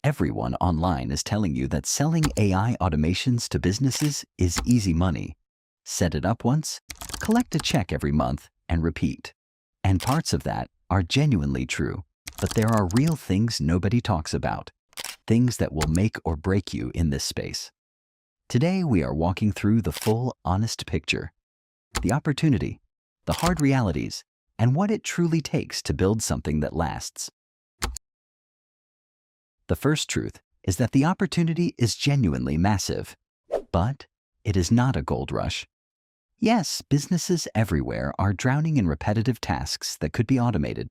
Everyone online is telling you that selling AI automations to businesses is easy money. Set it up once, collect a check every month, and repeat. And parts of that are genuinely true, but there are real things nobody talks about, things that will make or break you in this space. Today, we are walking through the full, honest picture, the opportunity, the hard realities, and what it truly takes to build something that lasts. The first truth is that the opportunity is genuinely massive, but it is not a gold rush. Yes, businesses everywhere are drowning in repetitive tasks that could be automated.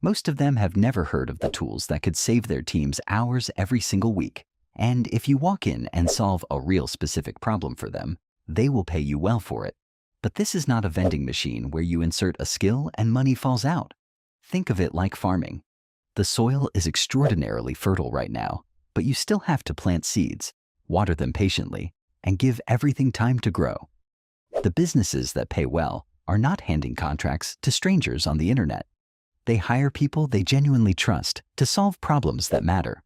Most of them have never heard of the tools that could save their teams hours every single week. And if you walk in and solve a real specific problem for them, they will pay you well for it. But this is not a vending machine where you insert a skill and money falls out. Think of it like farming. The soil is extraordinarily fertile right now, but you still have to plant seeds, water them patiently, and give everything time to grow. The businesses that pay well are not handing contracts to strangers on the internet. They hire people they genuinely trust to solve problems that matter.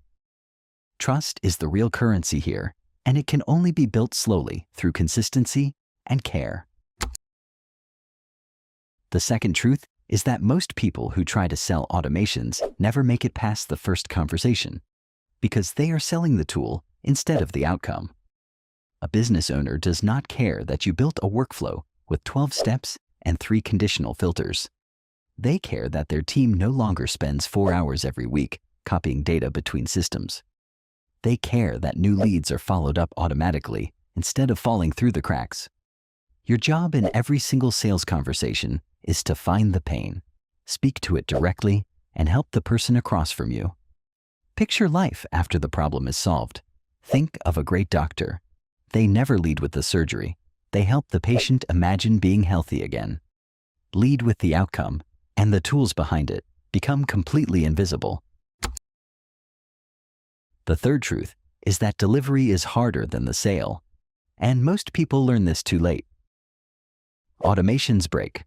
Trust is the real currency here, and it can only be built slowly through consistency and care. The second truth is that most people who try to sell automations never make it past the first conversation because they are selling the tool instead of the outcome. A business owner does not care that you built a workflow with 12 steps and 3 conditional filters. They care that their team no longer spends 4 hours every week copying data between systems. They care that new leads are followed up automatically instead of falling through the cracks. Your job in every single sales conversation is to find the pain, speak to it directly, and help the person across from you. Picture life after the problem is solved. Think of a great doctor. They never lead with the surgery. They help the patient imagine being healthy again. Lead with the outcome, and the tools behind it become completely invisible. The third truth is that delivery is harder than the sale, and most people learn this too late. Automations break.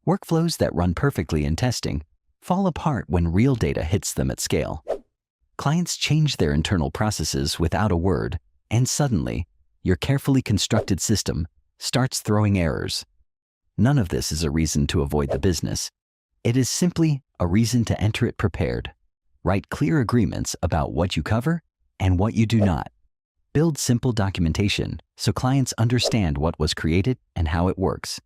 Workflows that run perfectly in testing fall apart when real data hits them at scale. Clients change their internal processes without a word, and suddenly, your carefully constructed system starts throwing errors. None of this is a reason to avoid the business. It is simply a reason to enter it prepared. Write clear agreements about what you cover and what you do not. Build simple documentation so clients understand what was created and how it works.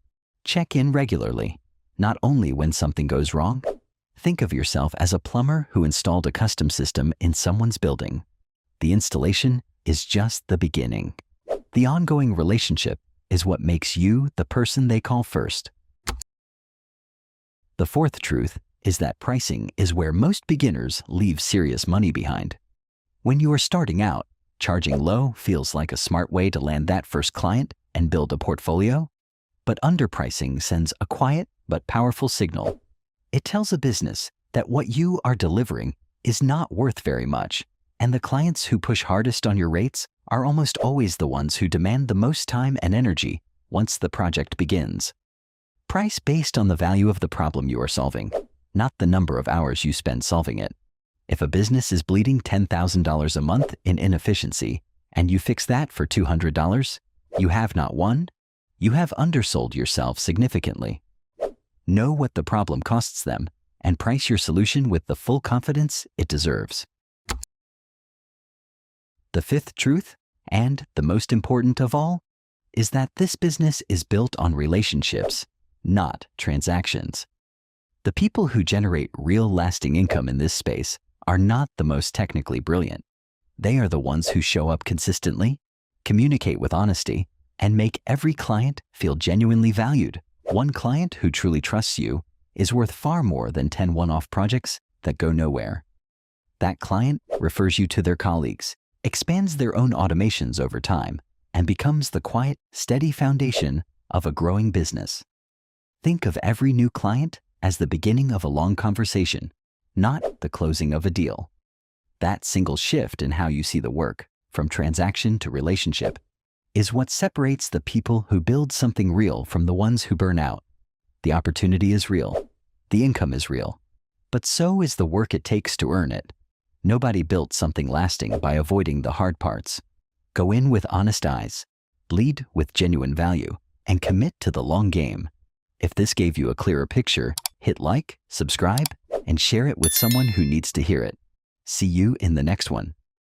Check in regularly, not only when something goes wrong. Think of yourself as a plumber who installed a custom system in someone's building. The installation is just the beginning. The ongoing relationship is what makes you the person they call first. The fourth truth is that pricing is where most beginners leave serious money behind. When you are starting out, charging low feels like a smart way to land that first client and build a portfolio, but underpricing sends a quiet but powerful signal. It tells a business that what you are delivering is not worth very much, and the clients who push hardest on your rates are almost always the ones who demand the most time and energy once the project begins. Price based on the value of the problem you are solving, not the number of hours you spend solving it. If a business is bleeding $10,000 a month in inefficiency and you fix that for $200, you have not won, you have undersold yourself significantly. Know what the problem costs them and price your solution with the full confidence it deserves. The fifth truth, and the most important of all, is that this business is built on relationships, not transactions. The people who generate real lasting income in this space are not the most technically brilliant. They are the ones who show up consistently, communicate with honesty, and make every client feel genuinely valued. One client who truly trusts you is worth far more than 10 one-off projects that go nowhere. That client refers you to their colleagues, expands their own automations over time, and becomes the quiet, steady foundation of a growing business. Think of every new client as the beginning of a long conversation, not the closing of a deal. That single shift in how you see the work, from transaction to relationship, is what separates the people who build something real from the ones who burn out. The opportunity is real. The income is real. But so is the work it takes to earn it. Nobody built something lasting by avoiding the hard parts. Go in with honest eyes, lead with genuine value, and commit to the long game. If this gave you a clearer picture, hit like, subscribe, and share it with someone who needs to hear it. See you in the next one.